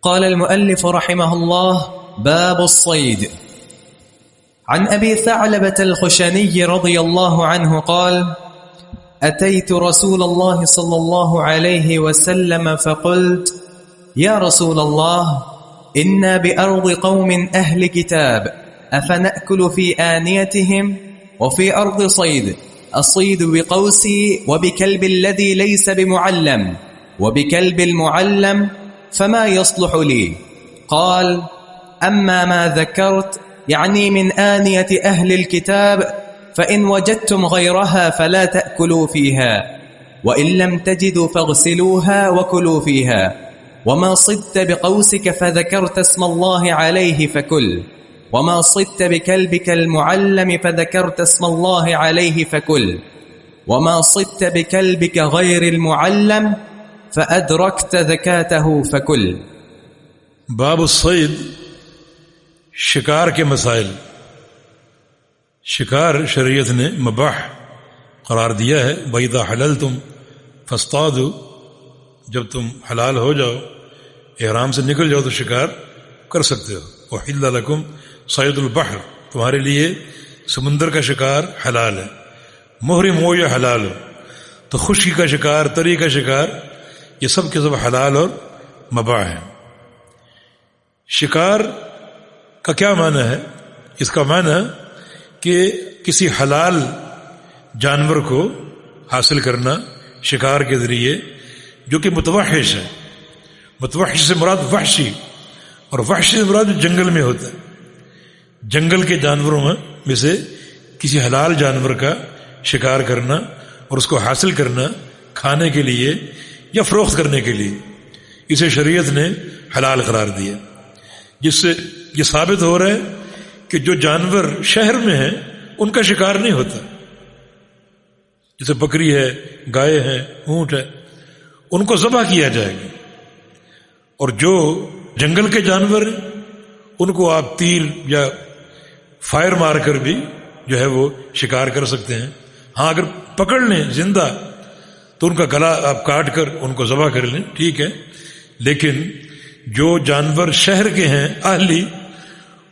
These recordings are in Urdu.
قال المؤلف رحمه الله: باب الصيد. عن أبي ثعلبة الخشني رضي الله عنه قال: أتيت رسول الله صلى الله عليه وسلم فقلت: يا رسول الله، إنا بأرض قوم أهل كتاب، أفنأكل في آنيتهم؟ وفي أرض صيد، أصيد بقوسي وبكلب الذي ليس بمعلم، وبكلب المعلم فما يصلح لي. قال: أما ما ذكرت، يعني من آنية أهل الكتاب، فإن وجدتم غيرها فلا تأكلوا فيها، وإن لم تجدوا فاغسلوها وكلوا فيها. وما صدت بقوسك فذكرت اسم الله عليه فكل، وما صدت بكلبك المعلم فذكرت اسم الله عليه فكل، وما صدت بكلبك غير المعلم فأدركت زكاته فكل. باب الصید، شکار کے مسائل. شکار شریعت نے مباح قرار دیا ہے. وَإِذَا حَلَلْتُمْ فَاصْطَادُوا، جب تم حلال ہو جاؤ، احرام سے نکل جاؤ تو شکار کر سکتے ہو. وَحِلَّ لَكُمْ صَيْدُ الْبَحْرِ، تمہارے لیے سمندر کا شکار حلال ہے. محرم ہو یا حلال ہو، تو خشکی کا شکار، تری کا شکار، یہ سب کے سب حلال اور مباح ہیں. شکار کا کیا معنی ہے؟ اس کا معنی کہ کسی حلال جانور کو حاصل کرنا شکار کے ذریعے، جو کہ متوحش ہے. متوحش سے مراد وحشی، اور وحشی سے مراد جنگل میں ہوتا ہے. جنگل کے جانوروں میں سے کسی حلال جانور کا شکار کرنا اور اس کو حاصل کرنا کھانے کے لیے یا فروخت کرنے کے لیے، اسے شریعت نے حلال قرار دیا. جس سے یہ ثابت ہو رہا ہے کہ جو جانور شہر میں ہیں ان کا شکار نہیں ہوتا. جیسے بکری ہے، گائے ہے، اونٹ ہے، ان کو ذبح کیا جائے گا. اور جو جنگل کے جانور ہیں ان کو آپ تیر یا فائر مار کر بھی جو ہے وہ شکار کر سکتے ہیں. ہاں، اگر پکڑ لیں زندہ تو ان کا گلا آپ کاٹ کر ان کو ذبح کر لیں، ٹھیک ہے. لیکن جو جانور شہر کے ہیں اہلی،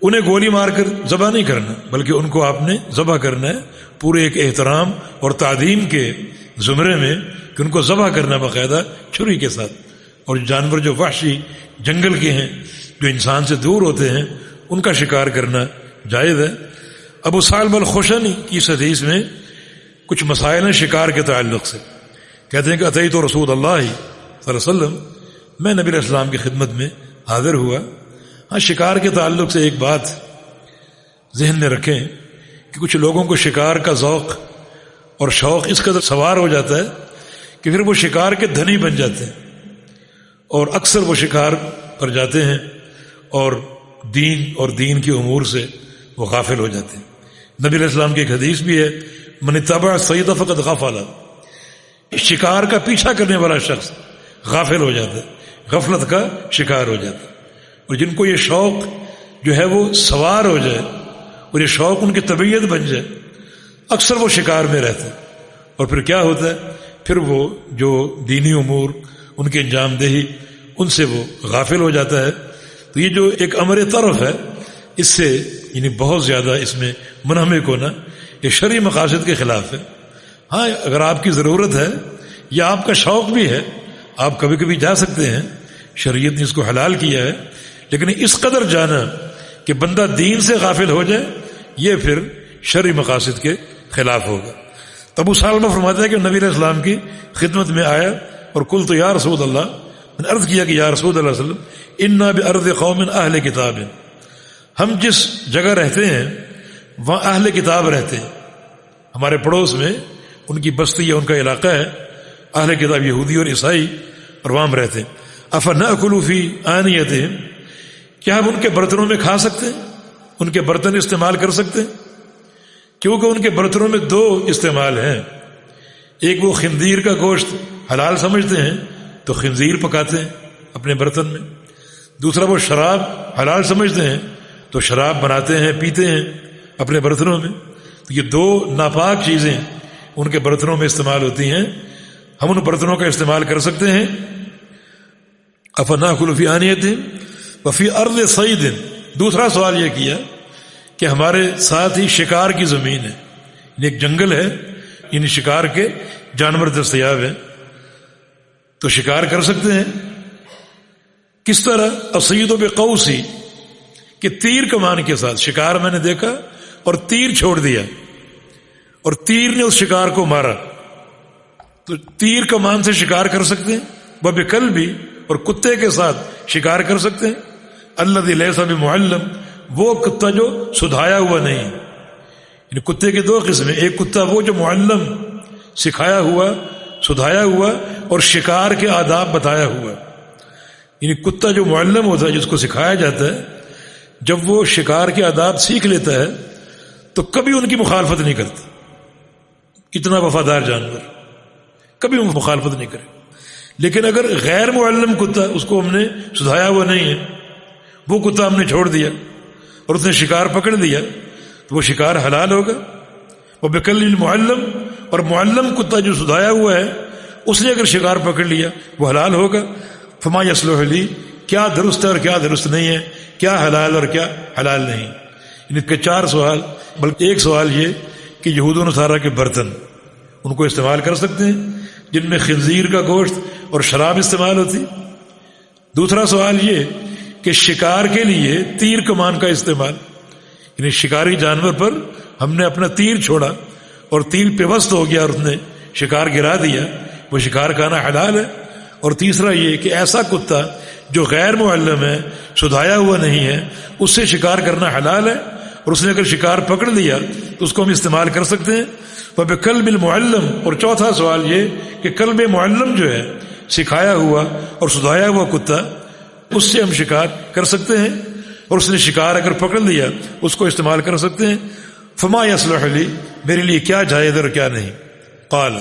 انہیں گولی مار کر ذبح نہیں کرنا، بلکہ ان کو آپ نے ذبح کرنا ہے پورے ایک احترام اور تعظیم کے زمرے میں، کہ ان کو ذبح کرنا باقاعدہ چھری کے ساتھ. اور جانور جو وحشی جنگل کے ہیں، جو انسان سے دور ہوتے ہیں، ان کا شکار کرنا جائز ہے. ابو ثعلبہ الخشنی کی اس حدیث میں کچھ مسائل ہیں شکار کے تعلق سے. کہتے ہیں کہ اتیت رسول اللہ صلی اللہ علیہ وسلم، میں نبی علیہ السلام کی خدمت میں حاضر ہوا. ہاں، شکار کے تعلق سے ایک بات ذہن میں رکھیں کہ کچھ لوگوں کو شکار کا ذوق اور شوق اس قدر سوار ہو جاتا ہے کہ پھر وہ شکار کے دھنی بن جاتے ہیں، اور اکثر وہ شکار پر جاتے ہیں اور دین کی امور سے وہ غافل ہو جاتے ہیں. نبی علیہ السلام کی ایک حدیث بھی ہے: من اتبع الصید فقد غفل، شکار کا پیچھا کرنے والا شخص غافل ہو جاتا ہے، غفلت کا شکار ہو جاتا ہے. اور جن کو یہ شوق جو ہے وہ سوار ہو جائے اور یہ شوق ان کی طبیعت بن جائے، اکثر وہ شکار میں رہتے ہیں. اور پھر کیا ہوتا ہے؟ پھر وہ جو دینی امور، ان کی انجام دہی، ان سے وہ غافل ہو جاتا ہے. تو یہ جو ایک امر طرف ہے، اس سے یعنی بہت زیادہ اس میں منہمک ہونا یہ شرعی مقاصد کے خلاف ہے. ہاں، اگر آپ کی ضرورت ہے یا آپ کا شوق بھی ہے، آپ کبھی کبھی جا سکتے ہیں، شریعت نے اس کو حلال کیا ہے. لیکن اس قدر جانا کہ بندہ دین سے غافل ہو جائے، یہ پھر شرعی مقاصد کے خلاف ہوگا. ابو ثعلبہ فرماتا ہے کہ نبی علیہ السلام کی خدمت میں آیا اور قلت یا رسول اللہ، میں نے عرض کیا کہ یا رسول اللہ صلی اللہ علیہ وسلم، انا بارض قوم اہل کتاب، ہم جس جگہ رہتے ہیں وہاں اہل کتاب رہتے ہیں، ہمارے پڑوس میں ان کی بستی یا ان کا علاقہ ہے، اہل کتاب یہودی اور عیسائی، اور وہاں رہتے ہیں. افنأکل فی آنیتہم، کیا ہم ان کے برتنوں میں کھا سکتے ہیں، ان کے برتن استعمال کر سکتے ہیں؟ کیونکہ ان کے برتنوں میں دو استعمال ہیں. ایک وہ خنزیر کا گوشت حلال سمجھتے ہیں تو خنزیر پکاتے ہیں اپنے برتن میں. دوسرا وہ شراب حلال سمجھتے ہیں تو شراب بناتے ہیں، پیتے ہیں اپنے برتنوں میں. تو یہ دو ناپاک چیزیں ان کے برتنوں میں استعمال ہوتی ہیں، ہم ان برتنوں کا استعمال کر سکتے ہیں. افنأکل فی آنیتہم، وفی ارض صید، دوسرا سوال یہ کیا کہ ہمارے ساتھ ہی شکار کی زمین ہے، یعنی ایک جنگل ہے، یعنی شکار کے جانور دستیاب ہیں، تو شکار کر سکتے ہیں۔ کس طرح؟ الصید بقوسی، کہ تیر کمان کے ساتھ شکار میں نے دیکھا اور تیر چھوڑ دیا اور تیر نے اس شکار کو مارا، تو تیر کمان سے شکار کر سکتے ہیں۔ وبکلب، اور کتے کے ساتھ شکار کر سکتے ہیں۔ الذی لیس بمعلم، وہ کتا جو سدھایا ہوا نہیں، یعنی کتے کے دو قسم ہیں، ایک کتا وہ جو معلم، سکھایا ہوا، سدھایا ہوا اور شکار کے آداب بتایا ہوا، یعنی کتا جو معلم ہوتا ہے، جس کو سکھایا جاتا ہے، جب وہ شکار کے آداب سیکھ لیتا ہے تو کبھی ان کی مخالفت نہیں کرتا، اتنا وفادار جانور، کبھی وہ مخالفت نہیں کرے۔ لیکن اگر غیر معلم کتا، اس کو ہم نے سدھایا ہوا نہیں ہے، وہ کتا ہم نے چھوڑ دیا اور اس نے شکار پکڑ لیا، تو وہ شکار حلال ہوگا۔ وہ بکل المعلم، اور معلم کتا جو سدھایا ہوا ہے، اس نے اگر شکار پکڑ لیا وہ حلال ہوگا۔ فما یصلح لی، کیا درست ہے اور کیا درست نہیں ہے، کیا حلال اور کیا حلال نہیں۔ ان کے 4 سوال، بلکہ ایک سوال یہ کہ یہود و نصارہ کے برتن ان کو استعمال کر سکتے ہیں جن میں خنزیر کا گوشت اور شراب استعمال ہوتی۔ دوسرا سوال یہ کہ شکار کے لیے تیر کمان کا استعمال، یعنی شکاری جانور پر ہم نے اپنا تیر چھوڑا اور تیر پیوست ہو گیا اور اس نے شکار گرا دیا، وہ شکار کھانا حلال ہے۔ اور تیسرا یہ کہ ایسا کتا جو غیر معلم ہے، سدھایا ہوا نہیں ہے، اس سے شکار کرنا حلال ہے، اور اس نے اگر شکار پکڑ لیا تو اس کو ہم استعمال کر سکتے ہیں۔ وبکلب المعلم، اور چوتھا سوال یہ کہ کلب معلم جو ہے، سکھایا ہوا اور سدھایا ہوا کتا، اس سے ہم شکار کر سکتے ہیں، اور اس نے شکار اگر پکڑ لیا اس کو استعمال کر سکتے ہیں۔ فما یصلح لی، میرے لیے کیا جائز اور کیا نہیں۔ قال،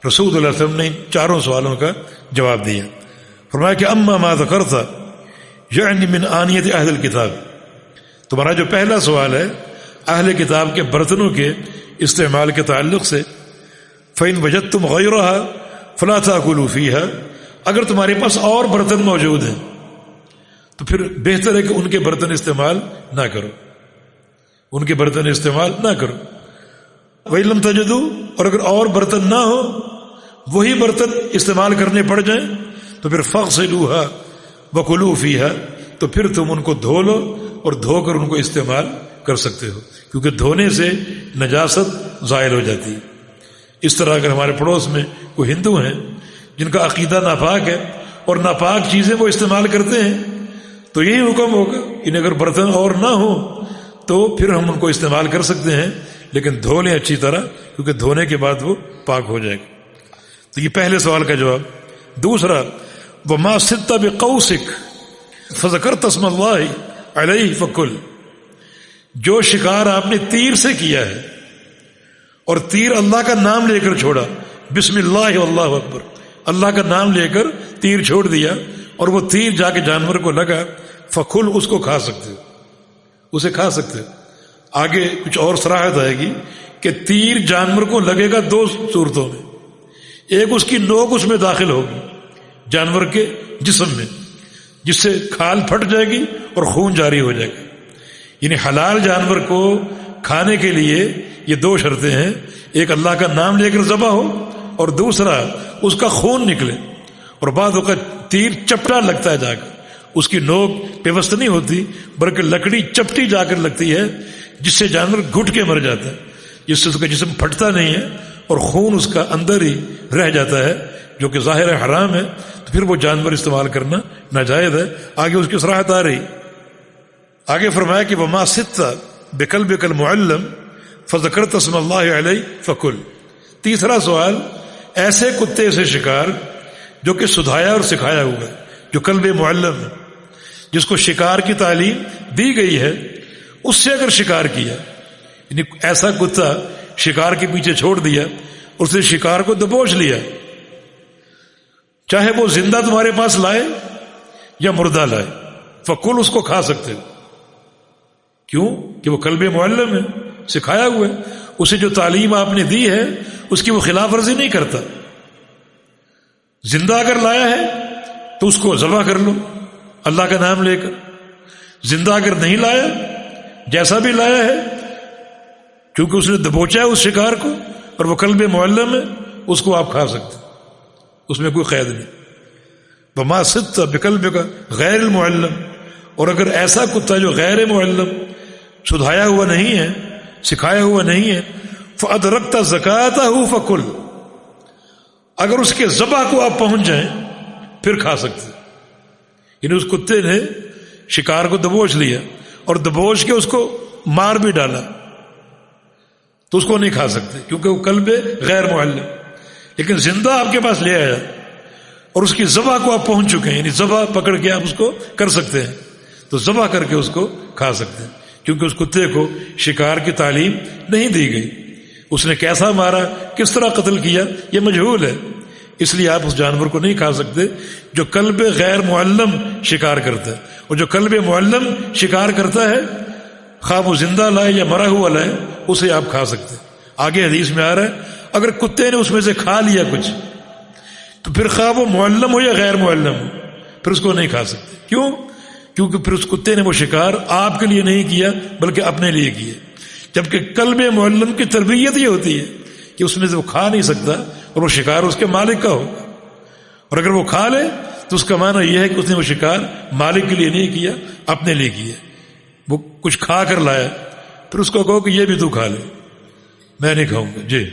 رسول اللہ صلی اللہ علیہ وسلم نے 4 سوالوں کا جواب دیا۔ فرمایا کہ اما ما ذکرت یعنی من آنیت اہل الکتاب، تمہارا جو پہلا سوال ہے اہل کتاب کے برتنوں کے استعمال کے تعلق سے، فإن وجدتم غیرہا فلا تأکلوا فیہا، اگر تمہارے پاس اور برتن موجود ہیں تو پھر بہتر ہے کہ ان کے برتن استعمال نہ کرو، ان کے برتن استعمال نہ کرو۔ وإن لم تجدوا، اور اگر اور برتن نہ ہو، وہی برتن استعمال کرنے پڑ جائیں تو پھر فاغسلوہا وکلوا فیہا، تو پھر تم ان کو دھو لو اور دھو کر ان کو استعمال کر سکتے ہو، کیونکہ دھونے سے نجاست ظاہر ہو جاتی ہے۔ اس طرح اگر ہمارے پڑوس میں کوئی ہندو ہیں جن کا عقیدہ ناپاک ہے اور ناپاک چیزیں وہ استعمال کرتے ہیں، تو یہی حکم ہوگا ان اگر برتن اور نہ ہو تو پھر ہم ان کو استعمال کر سکتے ہیں، لیکن دھو لیں اچھی طرح، کیونکہ دھونے کے بعد وہ پاک ہو جائے گا۔ تو یہ پہلے سوال کا جواب۔ دوسرا، وما صدت بقوسک فذکرت اسم اللہ علیہ فکل، جو شکار آپ نے تیر سے کیا ہے اور تیر اللہ کا نام لے کر چھوڑا، بسم اللہ واللہ اکبر، اللہ کا نام لے کر تیر چھوڑ دیا اور وہ تیر جا کے جانور کو لگا، فکل، اس کو کھا سکتے ہو، اسے کھا سکتے ہو۔ آگے کچھ اور صراحت آئے گی کہ تیر جانور کو لگے گا 2 صورتوں میں، ایک اس کی نوک اس میں داخل ہوگی جانور کے جسم میں، جس سے کھال پھٹ جائے گی اور خون جاری ہو جائے گا۔ یعنی حلال جانور کو کھانے کے لیے یہ 2 شرطیں ہیں، ایک اللہ کا نام لے کر ذبح ہو اور دوسرا اس کا خون نکلے، اور بعض اوقات تیر چپٹا لگتا ہے جا کر، اس کی نوک پیوست نہیں ہوتی بلکہ لکڑی چپٹی جا کر لگتی ہے، جس سے جانور گھٹ کے مر جاتا ہے، جس سے اس کا جسم پھٹتا نہیں ہے اور خون اس کا اندر ہی رہ جاتا ہے، جو کہ ظاہر حرام ہے، تو پھر وہ جانور استعمال کرنا ناجائز ہے۔ آگے اس کی صراحت آ رہی، آگے فرمایا کہ وما صدت بقلبک المعلم فذکرت اسم اللہ علیہ فکل۔ تیسرا سوال، ایسے کتے سے شکار جو کہ سدھایا اور سکھایا ہوا ہے، جو قلب معلم ہے، جس کو شکار کی تعلیم دی گئی ہے، اس سے اگر شکار کیا، یعنی ایسا کتا شکار کے پیچھے چھوڑ دیا، اس نے شکار کو دبوچ لیا، چاہے وہ زندہ تمہارے پاس لائے یا مردہ لائے، فکل، اس کو کھا سکتے ہو۔ کیوں؟ کہ وہ قلب معلم ہے، سکھایا ہوا ہے، اسے جو تعلیم آپ نے دی ہے اس کی وہ خلاف ورزی نہیں کرتا۔ زندہ اگر لایا ہے تو اس کو ذبح کر لو، اللہ کا نام لے کر. زندہ اگر نہیں لایا، جیسا بھی لایا ہے، کیونکہ اس نے دبوچا ہے اس شکار کو اور وہ کلب معلم ہے، اس کو آپ کھا سکتے، اس میں کوئی قید نہیں. وما صدت بقلبک غیر المعلم، اور اگر ایسا کتا جو غیر معلم، سدھایا ہوا نہیں ہے، سکھایا ہوا نہیں ہے، فأدرکت زکاتہ فکل، اگر اس کے ذبح کو آپ پہنچ جائیں پھر کھا سکتے. یعنی اس کتے نے شکار کو دبوچ لیا اور دبوچ کے اس کو مار بھی ڈالا تو اس کو نہیں کھا سکتے کیونکہ وہ کلب غیر معلم. لیکن زندہ آپ کے پاس لے آیا اور اس کی ذبح کو آپ پہنچ چکے ہیں، یعنی ذبح پکڑ کے آپ اس کو کر سکتے ہیں، تو ذبح کر کے اس کو کھا سکتے ہیں، کیونکہ اس کتے کو شکار کی تعلیم نہیں دی گئی. اس نے کیسا مارا، کس طرح قتل کیا، یہ مجہول ہے، اس لیے آپ اس جانور کو نہیں کھا سکتے جو کلب غیر معلم شکار کرتا ہے. اور جو کلب معلم شکار کرتا ہے، خواہ وہ زندہ لائے یا مرا ہوا لائے، اسے آپ کھا سکتے. آگے حدیث میں آ رہا ہے اگر کتے نے اس میں سے کھا لیا کچھ تو پھر خواہ وہ معلم ہو یا غیر معلم ہو، پھر اس کو نہیں کھا سکتے. کیوں؟ کیونکہ پھر اس کتے نے وہ شکار آپ کے لیے نہیں کیا بلکہ اپنے لیے کیا. جبکہ کلب معلم کی تربیت یہ ہوتی ہے کہ اس میں سے وہ کھا نہیں سکتا اور وہ شکار اس کے مالک کا ہوگا، اور اگر وہ کھا لے تو اس کا معنی یہ ہے کہ اس نے وہ شکار مالک کے لیے نہیں کیا، اپنے لیے کیا. وہ کچھ کھا کر لایا، پھر اس کو کہو کہ یہ بھی تو کھا لے، میں نہیں کھاؤں گا. جی